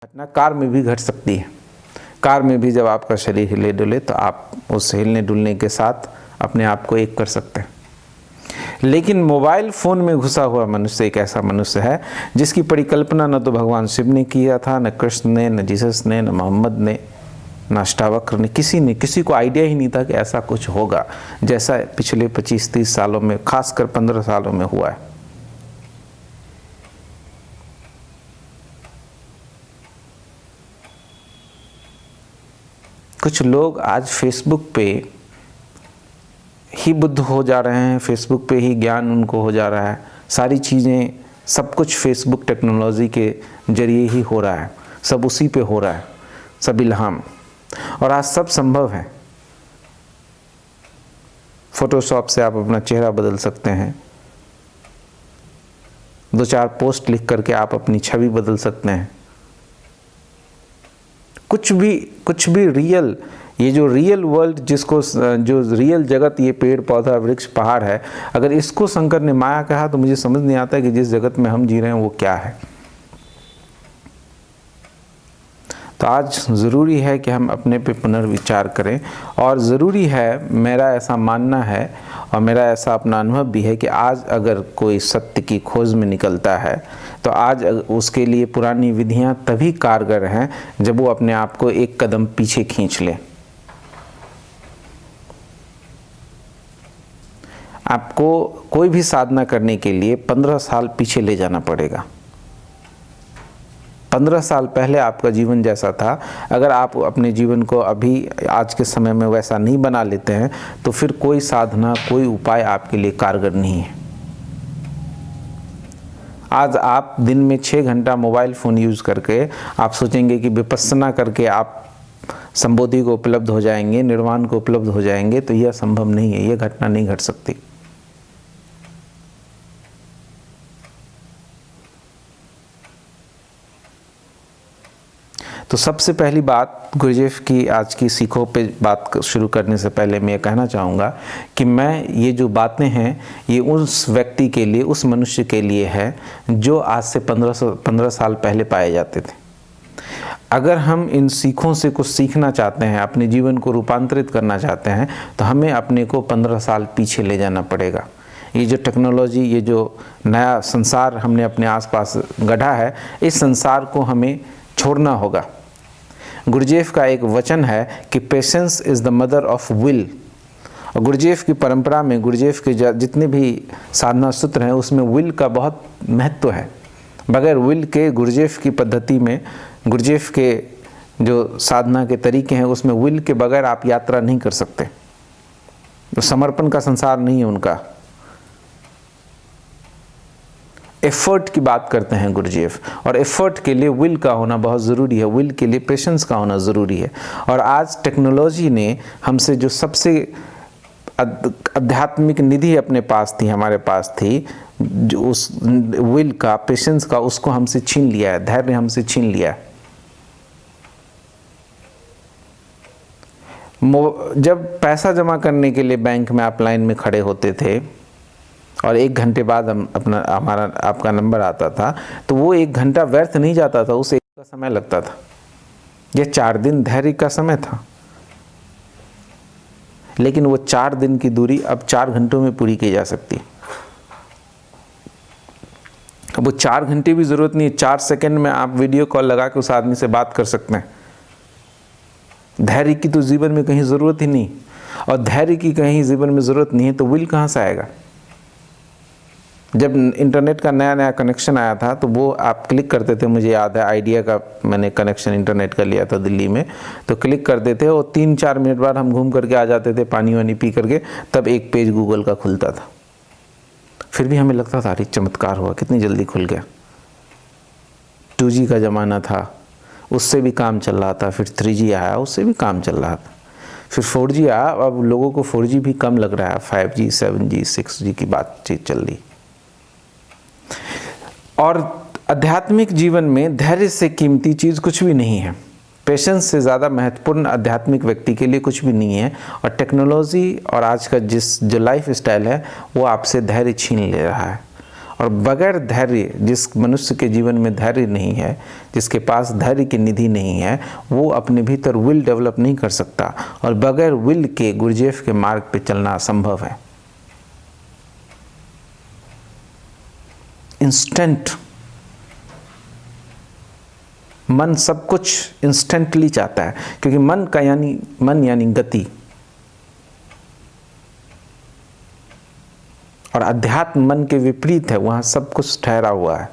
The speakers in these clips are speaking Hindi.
घटना कार में भी घट सकती है। कार में भी जब आपका शरीर हिले डुले तो आप उस हिलने डुलने के साथ अपने आप को एक कर सकते हैं। लेकिन मोबाइल फ़ोन में घुसा हुआ मनुष्य एक ऐसा मनुष्य है जिसकी परिकल्पना न तो भगवान शिव ने किया था, न कृष्ण ने, न जीसस ने, न मोहम्मद ने, न अष्टावक्र ने, किसी को आइडिया ही नहीं था कि ऐसा कुछ होगा जैसा पिछले 25-30 सालों में, खासकर 15 सालों में हुआ है। कुछ लोग आज फेसबुक पे ही बुद्ध हो जा रहे हैं, फेसबुक पे ही ज्ञान उनको हो जा रहा है। सारी चीज़ें, सब कुछ फेसबुक टेक्नोलॉजी के जरिए ही हो रहा है, सब उसी पे हो रहा है, सब इल्हाम। और आज सब संभव है। फोटोशॉप से आप अपना चेहरा बदल सकते हैं, 2-4 पोस्ट लिख करके आप अपनी छवि बदल सकते हैं। कुछ भी रियल, ये जो रियल वर्ल्ड जो रियल जगत, ये पेड़ पौधा वृक्ष पहाड़ है, अगर इसको शंकर ने माया कहा तो मुझे समझ नहीं आता कि जिस जगत में हम जी रहे हैं वो क्या है। तो आज ज़रूरी है कि हम अपने पे पुनर्विचार करें, और ज़रूरी है, मेरा ऐसा मानना है और मेरा ऐसा अपना अनुभव भी है कि आज अगर कोई सत्य की खोज में निकलता है तो आज उसके लिए पुरानी विधियां तभी कारगर हैं जब वो अपने आप को एक कदम पीछे खींच ले। आपको कोई भी साधना करने के लिए 15 साल पीछे ले जाना पड़ेगा। 15 साल पहले आपका जीवन जैसा था, अगर आप अपने जीवन को अभी आज के समय में वैसा नहीं बना लेते हैं तो फिर कोई साधना, कोई उपाय आपके लिए कारगर नहीं है। आज आप दिन में 6 घंटा मोबाइल फ़ोन यूज़ करके आप सोचेंगे कि विपस्सना करके आप संबोधि को उपलब्ध हो जाएंगे, निर्वाण को उपलब्ध हो जाएंगे, तो यह संभव नहीं है, यह घटना नहीं घट सकती। तो सबसे पहली बात, गुरुदेव की आज की सीखों पे बात शुरू करने से पहले मैं ये कहना चाहूँगा कि मैं ये जो बातें हैं ये उस व्यक्ति के लिए, उस मनुष्य के लिए है जो आज से 15 साल पहले पाए जाते थे। अगर हम इन सीखों से कुछ सीखना चाहते हैं, अपने जीवन को रूपांतरित करना चाहते हैं, तो हमें अपने को 15 साल पीछे ले जाना पड़ेगा। ये जो टेक्नोलॉजी, ये जो नया संसार हमने अपने आसपास गढ़ा है, इस संसार को हमें छोड़ना होगा। गुरुदेव का एक वचन है कि patience is the mother of will. और गुरुदेव की परंपरा में, गुरुदेव के जितने भी साधना सूत्र हैं उसमें विल का बहुत महत्व है। बगैर विल के गुरुदेव की पद्धति में, गुरुदेव के जो साधना के तरीके हैं उसमें विल के बगैर आप यात्रा नहीं कर सकते। तो समर्पण का संसार नहीं है उनका। एफर्ट की बात करते हैं गुरुदेव, और एफर्ट के लिए विल का होना बहुत ज़रूरी है, विल के लिए पेशेंस का होना ज़रूरी है। और आज टेक्नोलॉजी ने हमसे जो सबसे आध्यात्मिक निधि अपने पास थी, हमारे पास थी, जो उस विल का, पेशेंस का, उसको हमसे छीन लिया है, धैर्य हमसे छीन लिया है। जब पैसा जमा करने के लिए बैंक में आप लाइन में खड़े होते थे और 1 घंटे बाद आपका नंबर आता था, तो वो 1 घंटा व्यर्थ नहीं जाता था, उसे 1 का समय लगता था। यह 4 दिन धैर्य का समय था। लेकिन वो 4 दिन की दूरी अब 4 घंटों में पूरी की जा सकती है। अब वो 4 घंटे भी ज़रूरत नहीं है, 4 सेकंड में आप वीडियो कॉल लगा के उस आदमी से बात कर सकते हैं। धैर्य की तो जीवन में कहीं ज़रूरत ही नहीं, और धैर्य की कहीं जीवन में ज़रूरत नहीं है तो विल कहाँ से आएगा। जब इंटरनेट का नया कनेक्शन आया था तो वो आप क्लिक करते थे, मुझे याद है आइडिया का मैंने कनेक्शन इंटरनेट का लिया था दिल्ली में, तो क्लिक करते थे और 3-4 मिनट बाद हम घूम करके आ जाते थे, पानी वानी पी करके, तब एक पेज गूगल का खुलता था। फिर भी हमें लगता था अरे चमत्कार हुआ, कितनी जल्दी खुल गया। 2G का ज़माना था, उससे भी काम चल रहा था, फिर 3G आया, उससे भी काम चल रहा था, फिर 4G आया, अब लोगों को 4G भी कम लग रहा है, 5G 7G 6G की बातचीत चल रही। और आध्यात्मिक जीवन में धैर्य से कीमती चीज़ कुछ भी नहीं है। पेशेंस से ज़्यादा महत्वपूर्ण आध्यात्मिक व्यक्ति के लिए कुछ भी नहीं है। और टेक्नोलॉजी और आज का जो लाइफ स्टाइल है वो आपसे धैर्य छीन ले रहा है। और बगैर धैर्य, जिस मनुष्य के जीवन में धैर्य नहीं है, जिसके पास धैर्य की निधि नहीं है, वो अपने भीतर विल डेवलप नहीं कर सकता, और बगैर विल के गुरुजेफ के मार्ग पे चलना असंभव है। इंस्टेंट, मन सब कुछ इंस्टेंटली चाहता है, क्योंकि मन यानी गति, और अध्यात्म मन के विपरीत है। वहाँ सब कुछ ठहरा हुआ है,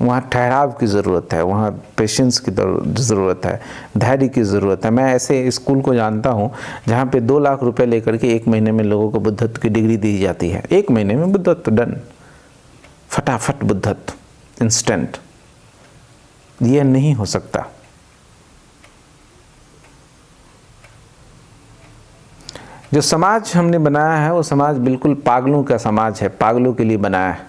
वहाँ ठहराव की ज़रूरत है, वहाँ पेशेंस की ज़रूरत है, धैर्य की ज़रूरत है। मैं ऐसे स्कूल को जानता हूँ जहाँ पे 2 लाख रुपए लेकर के 1 महीने में लोगों को बुद्धत्व की डिग्री दी जाती है। 1 महीने में बुद्धत्व डन, फटाफट बुद्धत्व, इंस्टेंट। यह नहीं हो सकता। जो समाज हमने बनाया है वो समाज बिल्कुल पागलों का समाज है, पागलों के लिए बनाया है।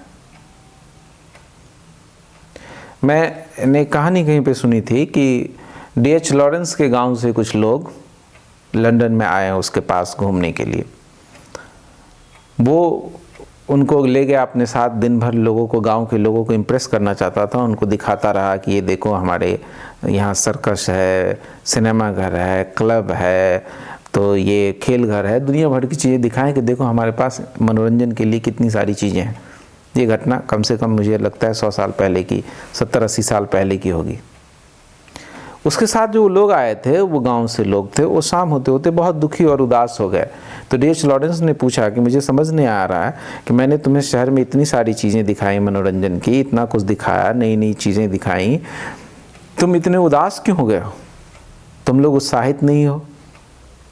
मैंने कहानी कहीं पे सुनी थी कि D.H. लॉरेंस के गांव से कुछ लोग लंदन में आए हैं उसके पास घूमने के लिए। वो उनको ले गया अपने साथ, दिन भर लोगों को, गांव के लोगों को इम्प्रेस करना चाहता था। उनको दिखाता रहा कि ये देखो हमारे यहाँ सर्कस है, सिनेमा घर है, क्लब है, तो ये खेल घर है, दुनिया भर की चीज़ें दिखाएं कि देखो हमारे पास मनोरंजन के लिए कितनी सारी चीज़ें हैं। ये घटना कम से कम मुझे लगता है 100 साल पहले की, 70-80 साल पहले की होगी। उसके साथ जो लोग आए थे, वो गांव से लोग थे, वो शाम होते होते बहुत दुखी और उदास हो गए। तो D.H. लॉरेंस ने पूछा कि मुझे समझ नहीं आ रहा है कि मैंने तुम्हें शहर में इतनी सारी चीज़ें दिखाई मनोरंजन की, इतना कुछ दिखाया, नई नई चीज़ें दिखाई, तुम इतने उदास क्यों हो गए हो? तुम लोग उत्साहित नहीं हो,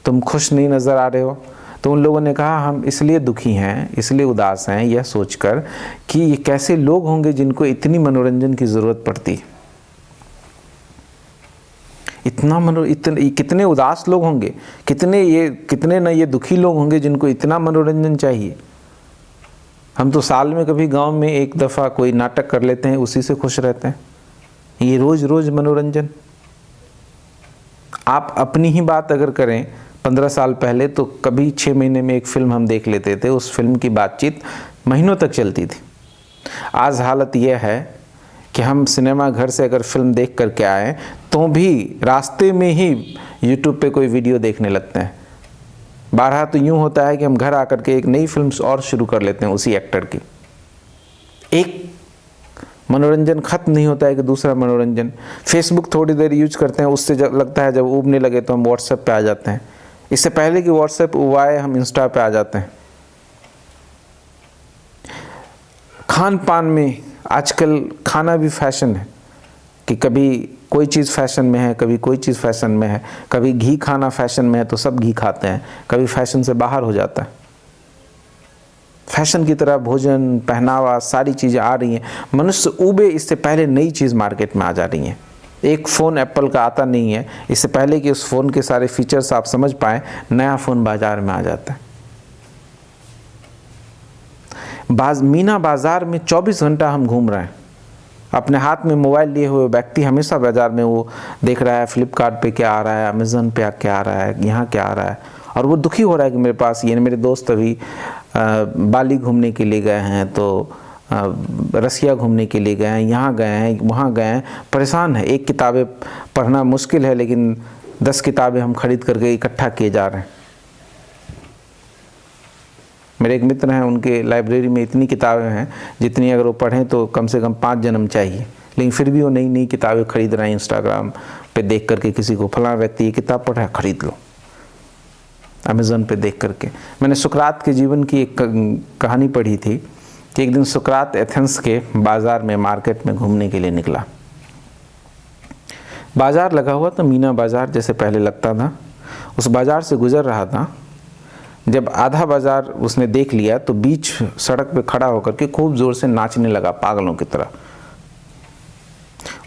तुम खुश नहीं नज़र आ रहे हो। तो उन लोगों ने कहा हम इसलिए दुखी हैं, इसलिए उदास हैं, यह सोचकर कि ये कैसे लोग होंगे जिनको इतनी मनोरंजन की ज़रूरत पड़ती। कितने उदास लोग होंगे, कितने न ये दुखी लोग होंगे जिनको इतना मनोरंजन चाहिए। हम तो साल में कभी गांव में 1 दफ़ा कोई नाटक कर लेते हैं, उसी से खुश रहते हैं। ये रोज़ रोज़ मनोरंजन। आप अपनी ही बात अगर करें, 15 साल पहले तो कभी 6 महीने में एक फ़िल्म हम देख लेते थे, उस फिल्म की बातचीत महीनों तक चलती थी। आज हालत यह है कि हम सिनेमा घर से अगर फिल्म देख करके आए तो भी रास्ते में ही यूट्यूब पे कोई वीडियो देखने लगते हैं। बारहा तो यूँ होता है कि हम घर आकर के एक नई फिल्म और शुरू कर लेते हैं उसी एक्टर की। एक मनोरंजन ख़त्म नहीं होता है कि दूसरा मनोरंजन। फेसबुक थोड़ी देर यूज करते हैं, उससे जब लगता है जब ऊबने लगे तो हम व्हाट्सएप पे आ जाते हैं। इससे पहले कि व्हाट्सएप उबाए हम इंस्टा पे आ जाते हैं। खान पान में आजकल खाना भी फैशन है कि कभी कोई चीज़ फैशन में है, कभी कोई चीज़ फैशन में है। कभी घी खाना फैशन में है तो सब घी खाते हैं, कभी फैशन से बाहर हो जाता है। फैशन की तरह भोजन, पहनावा, सारी चीज़ें आ रही हैं। मनुष्य ऊबे इससे पहले नई चीज़ मार्केट में आ जा रही हैं। एक फ़ोन एप्पल का आता नहीं है, इससे पहले कि उस फ़ोन के सारे फीचर्स आप समझ पाएँ, नया फ़ोन बाज़ार में आ जाता है। मीना बाज़ार में 24 घंटा हम घूम रहे हैं। अपने हाथ में मोबाइल लिए हुए व्यक्ति हमेशा बाज़ार में वो देख रहा है, फ्लिपकार्ट पे क्या आ रहा है, अमेज़न पे क्या आ रहा है, यहाँ क्या आ रहा है, और वो दुखी हो रहा है कि मेरे पास ये। मेरे दोस्त अभी बाली घूमने के लिए गए हैं, तो रसिया घूमने के लिए गए हैं, यहाँ गए हैं, वहाँ गए हैं, परेशान है। एक किताबें पढ़ना मुश्किल है, लेकिन 10 किताबें हम खरीद करके इकट्ठा किए जा रहे हैं। मेरे एक मित्र हैं, उनके लाइब्रेरी में इतनी किताबें हैं जितनी अगर वो पढ़ें तो कम से कम 5 जन्म चाहिए, लेकिन फिर भी वो नई नई किताबें खरीद रहे हैं। इंस्टाग्राम पे देख करके किसी को, फलाना व्यक्ति ये किताब पढ़ा है, खरीद लो। अमेज़न पे देख करके। मैंने सुकरात के जीवन की एक कहानी पढ़ी थी कि एक दिन सुकरात एथेंस के बाज़ार में, मार्केट में घूमने के लिए निकला। बाज़ार लगा हुआ था, मीना बाज़ार जैसे पहले लगता था। उस बाज़ार से गुज़र रहा था। जब आधा बाज़ार उसने देख लिया तो बीच सड़क पे खड़ा होकर के खूब ज़ोर से नाचने लगा पागलों की तरह।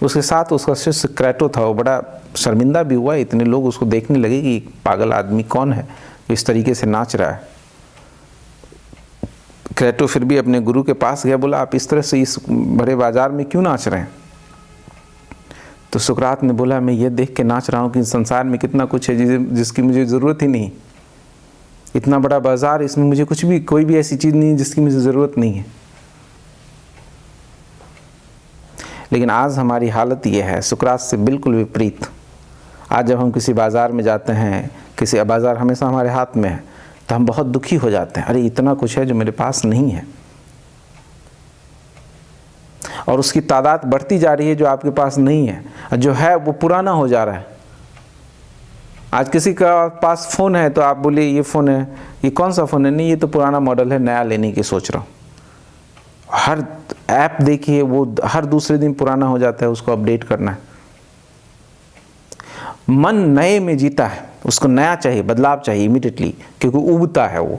उसके साथ उसका शिष्य क्रेटो था। वो बड़ा शर्मिंदा भी हुआ, इतने लोग उसको देखने लगे कि पागल आदमी कौन है इस तरीके से नाच रहा है। क्रेटो फिर भी अपने गुरु के पास गया, बोला आप इस तरह से इस बड़े बाज़ार में क्यों नाच रहे हैं? तो सुकरात ने बोला मैं ये देख के नाच रहा हूँ कि संसार में कितना कुछ है जिसकी मुझे ज़रूरत ही नहीं। इतना बड़ा बाज़ार, इसमें मुझे कुछ भी, कोई भी ऐसी चीज़ नहीं है जिसकी मुझे ज़रूरत नहीं है। लेकिन आज हमारी हालत ये है सुकरात से बिल्कुल विपरीत। आज जब हम किसी बाज़ार में जाते हैं, किसी बाज़ार हमेशा हमारे हाथ में है, तो हम बहुत दुखी हो जाते हैं, अरे इतना कुछ है जो मेरे पास नहीं है, और उसकी तादाद बढ़ती जा रही है जो आपके पास नहीं है, जो है वो पुराना हो जा रहा है। आज किसी का पास फ़ोन है तो आप बोलिए ये फ़ोन है, ये कौन सा फ़ोन है, नहीं ये तो पुराना मॉडल है, नया लेने की सोच रहा हूँ। हर ऐप देखिए वो हर दूसरे दिन पुराना हो जाता है, उसको अपडेट करना है। मन नए में जीता है, उसको नया चाहिए, बदलाव चाहिए इमीडिएटली, क्योंकि उबता है वो।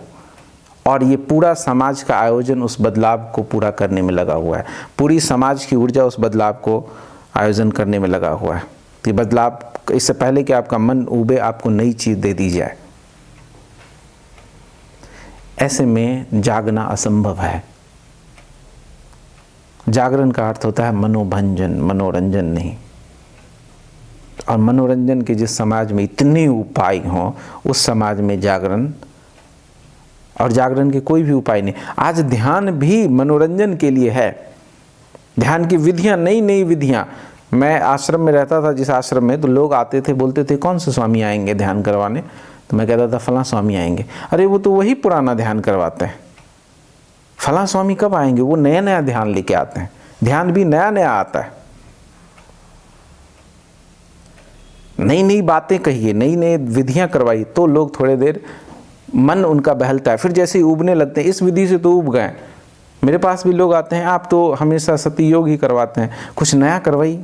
और ये पूरा समाज का आयोजन उस बदलाव को पूरा करने में लगा हुआ है, पूरी समाज की ऊर्जा उस बदलाव को आयोजन करने में लगा हुआ है। ये बदलाव, इससे पहले कि आपका मन उबे, आपको नई चीज़ दे दी जाए। ऐसे में जागना असंभव है। जागरण का अर्थ होता है मनोभंजन, मनोरंजन नहीं। और मनोरंजन के जिस समाज में इतने उपाय हों, उस समाज में जागरण और जागरण के कोई भी उपाय नहीं। आज ध्यान भी मनोरंजन के लिए है। ध्यान की विधियां, नई नई विधियां। मैं आश्रम में रहता था, जिस आश्रम में, तो लोग आते थे, बोलते थे कौन से स्वामी आएंगे ध्यान करवाने, तो मैं कहता था फलां स्वामी आएंगे। अरे वो तो वही पुराना ध्यान करवाते हैं, फलां स्वामी कब आएंगे, वो नया नया ध्यान लेके आते हैं। ध्यान भी नया नया आता है, नई नई बातें कहिए, नई नई विधियां करवाइए, तो लोग थोड़े देर मन उनका बहलता है। फिर जैसे ही उबने लगते हैं, इस विधि से तो उब गए। मेरे पास भी लोग आते हैं, आप तो हमेशा सती योग ही करवाते हैं, कुछ नया करवाइए।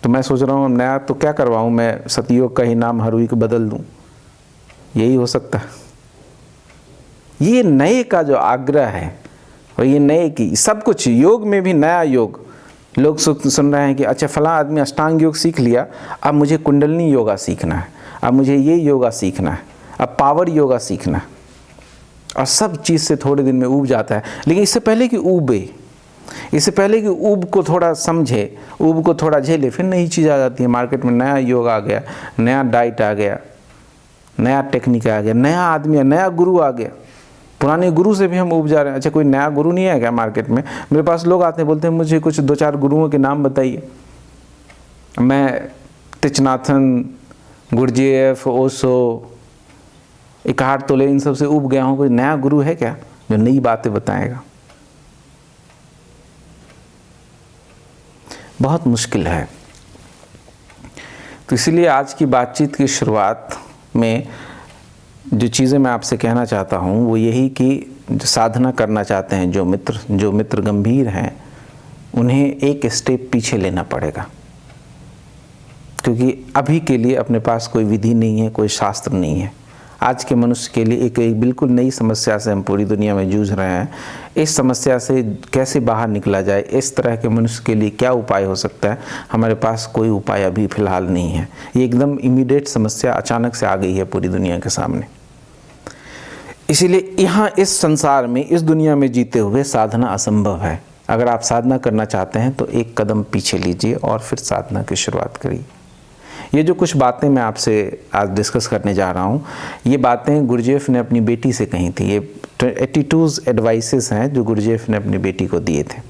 तो मैं सोच रहा हूँ नया तो क्या करवाऊँ, मैं सतयोग का ही नाम हरुई को बदल दूँ, यही हो सकता है। ये नए का जो आग्रह है, और ये नए की सब कुछ, योग में भी नया योग। लोग सुन रहे हैं कि अच्छा फलां आदमी अष्टांग योग सीख लिया, अब मुझे कुंडलिनी योगा सीखना है, अब मुझे ये योगा सीखना है, अब पावर योगा सीखना है, और सब चीज़ से थोड़े दिन में ऊब जाता है। लेकिन इससे पहले कि ऊबे, इससे पहले कि ऊब को थोड़ा समझे, ऊब को थोड़ा झेले, फिर नई चीज़ आ जाती है मार्केट में। नया योग आ गया, नया डाइट आ गया, नया टेक्निक आ गया, नया आदमी, नया गुरु आ गया। पुराने गुरु से भी हम ऊब जा रहे हैं। अच्छा कोई नया गुरु नहीं है क्या मार्केट में? मेरे पास लोग आते हैं, बोलते हैं मुझे कुछ 2-4 गुरुओं के नाम बताइए। मैं तिचनाथन, गुरजेफ, ओशो, इकहार्ट टोले, इन सब से ऊब गया हूँ। कोई नया गुरु है क्या जो नई बातें बताएगा? बहुत मुश्किल है। तो इसीलिए आज की बातचीत की शुरुआत में जो चीज़ें मैं आपसे कहना चाहता हूँ वो यही कि जो साधना करना चाहते हैं, जो मित्र गंभीर हैं, उन्हें एक स्टेप पीछे लेना पड़ेगा। क्योंकि अभी के लिए अपने पास कोई विधि नहीं है, कोई शास्त्र नहीं है। आज के मनुष्य के लिए एक बिल्कुल नई समस्या से हम पूरी दुनिया में जूझ रहे हैं। इस समस्या से कैसे बाहर निकला जाए, इस तरह के मनुष्य के लिए क्या उपाय हो सकता है, हमारे पास कोई उपाय अभी फ़िलहाल नहीं है। ये एकदम इमीडिएट समस्या अचानक से आ गई है पूरी दुनिया के सामने। इसीलिए यहाँ इस संसार में, इस दुनिया में जीते हुए साधना असंभव है। अगर आप साधना करना चाहते हैं तो एक कदम पीछे लीजिए और फिर साधना की शुरुआत करिए। ये जो कुछ बातें मैं आपसे आज डिस्कस करने जा रहा हूँ, ये बातें गुरुजेफ ने अपनी बेटी से कही थी। ये 82 एडवाइसेस हैं जो गुरुजेफ ने अपनी बेटी को दिए थे।